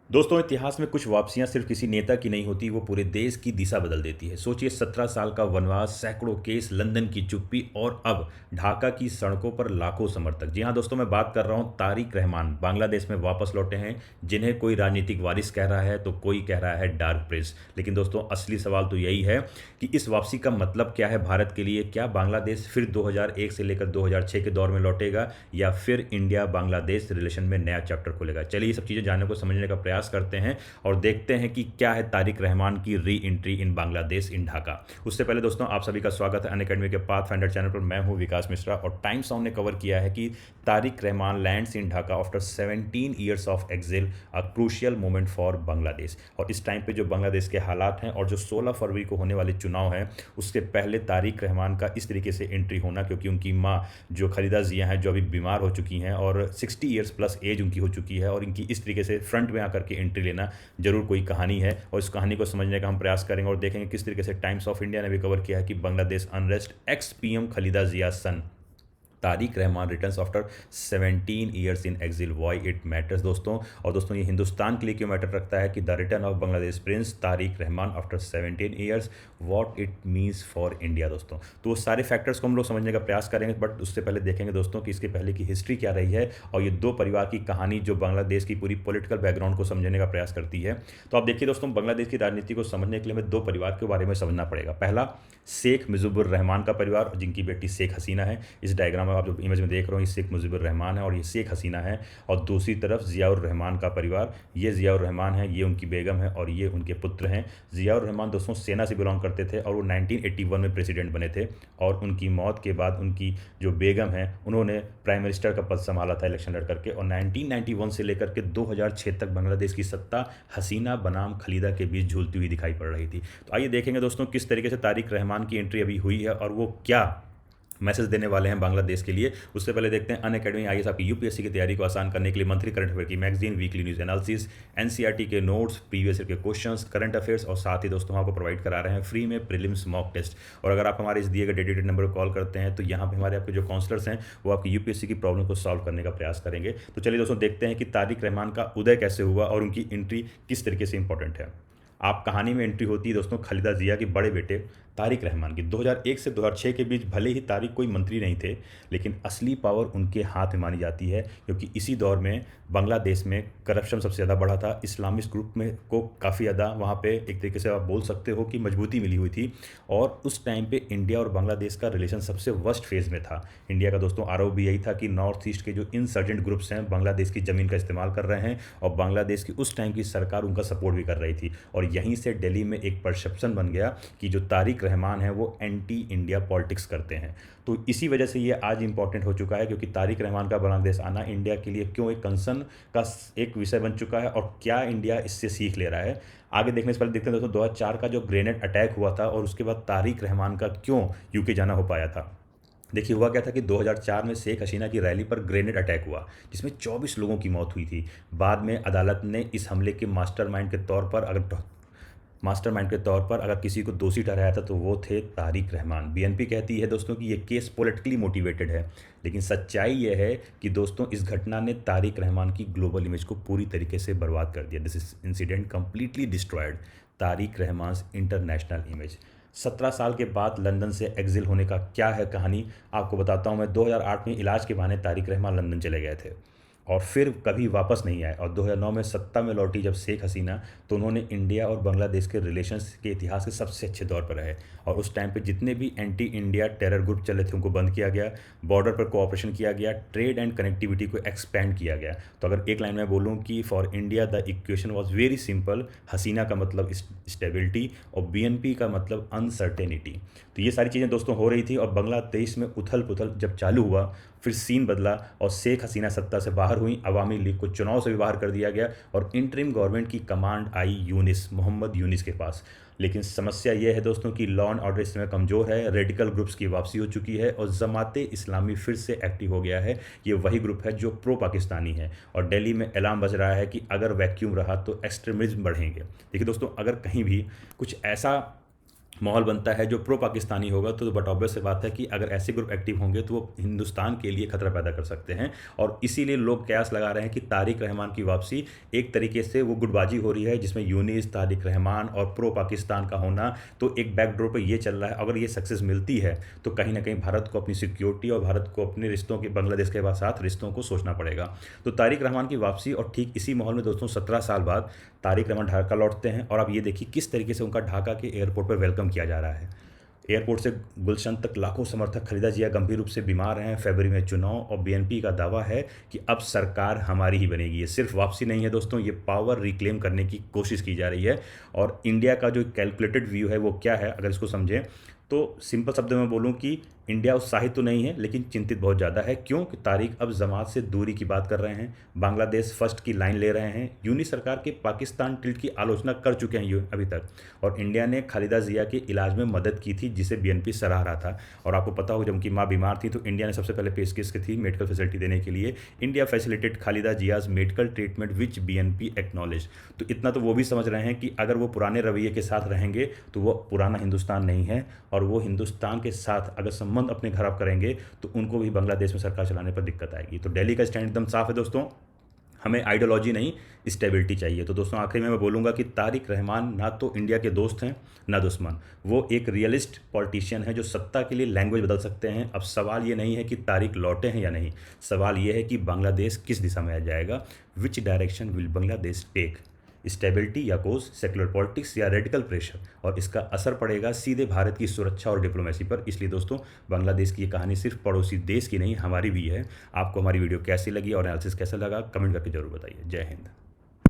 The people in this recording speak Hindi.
दोस्तों, इतिहास में कुछ वापसियां सिर्फ किसी नेता की नहीं होती, वो पूरे देश की दिशा बदल देती है। सोचिए, 17 साल का वनवास, सैकड़ों केस, लंदन की चुप्पी और अब ढाका की सड़कों पर लाखों समर्थक। जी हाँ दोस्तों, मैं बात कर रहा हूँ तारिक रहमान बांग्लादेश में वापस लौटे हैं, जिन्हें कोई राजनीतिक वारिस कह रहा है तो कोई कह रहा है डार्क प्रिंस। लेकिन दोस्तों, असली सवाल तो यही है कि इस वापसी का मतलब क्या है भारत के लिए। क्या बांग्लादेश फिर 2001 से लेकर 2006 के दौर में लौटेगा, या फिर इंडिया बांग्लादेश रिलेशन में नया चैप्टर खुलेगा। चलिए, ये सब चीज़ें जानने को समझने का प्रयास करते हैं और देखते हैं कि क्या है तारिक रहमान की री एंट्री इन बांग्लादेश इन ढाका। उससे पहले दोस्तों, आप सभी का स्वागत है अनअकैडमी के पाथ फाइंडर चैनल पर। मैं हूं विकास मिश्रा और टाइम्स नाउ ने कवर किया है कि Tarique Rahman lands in Dhaka after 17 years of exile, a crucial moment for Bangladesh. और इस टाइम पे जो बांग्लादेश के हालात हैं और जो 16 फरवरी को होने वाले चुनाव हैं, उसके पहले तारिक रहमान का इस तरीके से एंट्री होना, क्योंकि उनकी माँ जो खलीदा जिया हैं, जो अभी बीमार हो चुकी हैं और 60 ईयर्स प्लस एज उनकी हो चुकी है, और इनकी इस तरीके से फ्रंट में आकर के एंट्री लेना जरूर कोई कहानी है। और इस कहानी को समझने का हम प्रयास करेंगे और देखेंगे किस तरीके से टाइम्स ऑफ इंडिया ने भी कवर किया है कि Bangladesh unrest, ex PM Khaleda Zia son Tarique Rahman returns after 17 years in exile, why it matters दोस्तों। और दोस्तों, ये हिंदुस्तान के लिए क्यों मैटर रखता है कि the return of Bangladesh Prince Tariq Rahman after 17 years, what it means for India दोस्तों। तो वो सारे फैक्टर्स को हम लोग समझने का प्रयास करेंगे, बट उससे पहले देखेंगे दोस्तों कि इसके पहले की हिस्ट्री क्या रही है और ये दो परिवार की कहानी जो बांग्लादेश की पूरी पॉलिटिकल बैकग्राउंड को समझने का प्रयास करती है। तो आप देखिए दोस्तों, बांग्लादेश की राजनीति को समझने के लिए हमें दो परिवार के बारे में समझना पड़ेगा। पहला, शेख मुजीबुर रहमान का परिवार, जिनकी बेटी शेख हसीना है। इस डायग्राम में आप जो इमेज में देख रहे हो, ये शेख मुजीबुर रहमान है और ये शेख हसीना है। और दूसरी तरफ जियाउर रहमान का परिवार, ये जियाउर रहमान है, ये उनकी बेगम है और ये उनके पुत्र हैं। जियाउर रहमान दोस्तों सेना से बिलोंग करते थे और वो 1981 में प्रेसिडेंट बने थे। और उनकी मौत के बाद उनकी जो बेगम है, उन्होंने प्राइम मिनिस्टर का पद संभाला था इलेक्शन लड़ करके। और 1991 से लेकर के 2006 तक बांग्लादेश की सत्ता हसीना बनाम खलीदा के बीच झूलती हुई दिखाई पड़ रही थी। तो आइए देखेंगे दोस्तों किस तरीके से तारिक रहमान की एंट्री अभी हुई है और वो क्या मैसेज देने वाले हैं बांग्लादेश के लिए। उससे पहले देखते हैं अनअकैडमी आईएएस आपकी यूपीएससी की तैयारी को आसान करने के लिए मंथली करंट अफेयर की magazine, weekly news analysis, NCERT के नोट्स, प्रीवियस ईयर के क्वेश्चंस, करंट अफेयर्स, और साथ ही दोस्तों आपको प्रोवाइड करा रहे हैं फ्री में प्रीलिम्स मॉक टेस्ट। और अगर आप हमारे इस दिए गए डेडिकेटेड नंबर पर कॉल करते हैं तो यहाँ पे हमारे आपके जो काउंसलर्स हैं वो आपकी यूपीएससी की प्रॉब्लम को सॉल्व करने का प्रयास करेंगे। तो चलिए दोस्तों, देखते हैं कि तारिक रहमान का उदय कैसे हुआ और उनकी एंट्री किस तरीके से इंपॉर्टेंट है। आप कहानी में एंट्री होती है दोस्तों खालिदा जिया के बड़े बेटे तारिक रहमान की। 2001 से 2006 के बीच भले ही तारिक कोई मंत्री नहीं थे, लेकिन असली पावर उनके हाथ में मानी जाती है, क्योंकि इसी दौर में बांग्लादेश में करप्शन सबसे ज़्यादा बढ़ा था। इस्लामिस्ट ग्रुप में को काफ़ी ज़्यादा वहाँ पे एक तरीके से आप बोल सकते हो कि मजबूती मिली हुई थी। और उस टाइम पे इंडिया और बांग्लादेश का रिलेशन सबसे वर्स्ट फेज़ में था। इंडिया का दोस्तों आरोप भी यही था कि नॉर्थ ईस्ट के जो इंसर्जेंट ग्रुप्स हैं बांग्लादेश की ज़मीन का इस्तेमाल कर रहे हैं, और बांग्लादेश की उस टाइम की सरकार उनका सपोर्ट भी कर रही थी। और यहीं से दिल्ली में एक परसेप्शन बन गया कि जो तारिक रहमान है वो एंटी इंडिया पॉलिटिक्स करते हैं। तो इसी वजह से ये आज इंपॉर्टेंट हो चुका है, क्योंकि तारिक रहमान का बांग्लादेश आना इंडिया के लिए क्यों एक कंसर्न का एक विषय बन चुका है और क्या इंडिया इससे सीख ले रहा है। आगे देखने से पहले देखते हैं दोस्तों 2004 का जो ग्रेनेड अटैक हुआ था और उसके बाद तारिक रहमान का क्यों यूके जाना हो पाया था। देखिए, हुआ क्या था कि 2004 में शेख हसीना की रैली पर ग्रेनेड अटैक हुआ, जिसमें 24 लोगों की मौत हुई थी। बाद में अदालत ने इस हमले के मास्टरमाइंड के तौर पर अगर किसी को दोषी ठहराया था तो वो थे तारिक रहमान। बीएनपी कहती है दोस्तों कि ये केस पॉलिटिकली मोटिवेटेड है, लेकिन सच्चाई ये है कि दोस्तों इस घटना ने तारिक रहमान की ग्लोबल इमेज को पूरी तरीके से बर्बाद कर दिया। This incident completely destroyed Tariq Rahman international image. 17 साल के बाद लंदन से एग्जिल होने का क्या है कहानी, आपको बताता हूँ मैं। 2008 में इलाज के बहाने तारिक रहमान लंदन चले गए थे और फिर कभी वापस नहीं आए। और 2009 में सत्ता में लौटी जब शेख हसीना, तो उन्होंने इंडिया और बांग्लादेश के रिलेशंस के इतिहास के सबसे अच्छे दौर पर रहे। और उस टाइम पे जितने भी एंटी इंडिया टेरर ग्रुप चले थे उनको बंद किया गया, बॉर्डर पर कोऑपरेशन किया गया, ट्रेड एंड कनेक्टिविटी को एक्सपैंड किया गया। तो अगर एक लाइन में बोलूँ कि for India the equation was very simple, Hasina का मतलब स्टेबिलिटी और बीएनपी का मतलब अनसर्टेनिटी। तो ये सारी चीज़ें दोस्तों हो रही थी और बांग्लादेश में उथल पुथल जब चालू हुआ, फिर सीन बदला और शेख हसीना सत्ता से बाहर हुई। अवामी लीग को चुनाव से भी बाहर कर दिया गया और इंटरिम गवर्नमेंट की कमांड आई मोहम्मद यूनिस के पास। लेकिन समस्या यह है दोस्तों कि लॉ एंड ऑर्डर इस समय कमज़ोर है, रेडिकल ग्रुप्स की वापसी हो चुकी है और जमाते इस्लामी फिर से एक्टिव हो गया है। ये वही ग्रुप है जो प्रो पाकिस्तानी है और दिल्ली में ऐलान बज रहा है कि अगर वैक्यूम रहा तो एक्सट्रीमिज्म बढ़ेंगे। देखिए दोस्तों, अगर कहीं भी कुछ ऐसा माहौल बनता है जो प्रो पाकिस्तानी होगा, तो बट ऑब्वियस सी बात है कि अगर ऐसे ग्रुप एक्टिव होंगे तो वो हिंदुस्तान के लिए खतरा पैदा कर सकते हैं। और इसीलिए लोग कयास लगा रहे हैं कि तारिक रहमान की वापसी एक तरीके से वो गुटबाजी हो रही है, जिसमें यूनिस, तारिक रहमान और प्रो पाकिस्तान का होना, तो एक बैकडोर पर ये चल रहा है। अगर ये सक्सेस मिलती है तो कहीं ना कहीं भारत को अपनी सिक्योरिटी और भारत को अपने रिश्तों के, बांग्लादेश के साथ रिश्तों को सोचना पड़ेगा। तो तारिक रहमान की वापसी, और ठीक इसी माहौल में दोस्तों 17 साल बाद तारिक रहमान ढाका लौटते हैं। और अब ये देखिए किस तरीके से उनका ढाका के एयरपोर्ट पर वेलकम किया जा रहा है। एयरपोर्ट से गुलशन तक लाखों समर्थक, खलीदा जिया गंभीर रूप से बीमार हैं, फरवरी में चुनाव, और बीएनपी का दावा है कि अब सरकार हमारी ही बनेगी। ये सिर्फ वापसी नहीं है दोस्तों, ये पावर रिक्लेम करने की कोशिश की जा रही है। और इंडिया का जो कैलकुलेटेड व्यू है वो क्या है, अगर इसको समझें तो सिंपल शब्दों में बोलूं कि इंडिया उत्साहित तो नहीं है, लेकिन चिंतित बहुत ज़्यादा है। क्यों? कि तारिक अब जमात से दूरी की बात कर रहे हैं, बांग्लादेश फर्स्ट की लाइन ले रहे हैं, यूनिस सरकार के पाकिस्तान टिल्ट की आलोचना कर चुके हैं अभी तक। और इंडिया ने खालिदा जिया के इलाज में मदद की थी, जिसे बीएनपी सराह रहा था। और आपको पता हो, जब उनकी माँ बीमार थी तो इंडिया ने सबसे पहले पेशकश की थी मेडिकल फैसिलिटी देने के लिए। India facilitated Khaleda Zia's medical treatment which BNP acknowledge. तो इतना तो वो भी समझ रहे हैं कि अगर वो पुराने रवैये के साथ रहेंगे तो वो पुराना हिंदुस्तान नहीं है, और वो हिंदुस्तान के साथ अगर संबंध अपने खराब करेंगे तो उनको भी बांग्लादेश में सरकार चलाने पर दिक्कत आएगी। तो दिल्ली का स्टैंड एकदम साफ है दोस्तों, हमें आइडियोलॉजी नहीं, स्टेबिलिटी चाहिए। तो दोस्तों आखिर में मैं बोलूँगा कि तारिक रहमान ना तो इंडिया के दोस्त हैं ना दुश्मन, वो एक रियलिस्ट पॉलिटिशियन है जो सत्ता के लिए लैंग्वेज बदल सकते हैं। अब सवाल ये नहीं है कि तारिक लौटे हैं या नहीं, सवाल ये है कि बांग्लादेश किस दिशा में आ जाएगा, which direction will Bangladesh take, stability या कोज सेकुलर पॉलिटिक्स या रेडिकल प्रेशर। और इसका असर पड़ेगा सीधे भारत की सुरक्षा और डिप्लोमेसी पर। इसलिए दोस्तों बांग्लादेश की ये कहानी सिर्फ पड़ोसी देश की नहीं, हमारी भी है। आपको हमारी वीडियो कैसी लगी और एनालिसिस कैसा लगा, कमेंट करके जरूर बताइए। जय हिंद।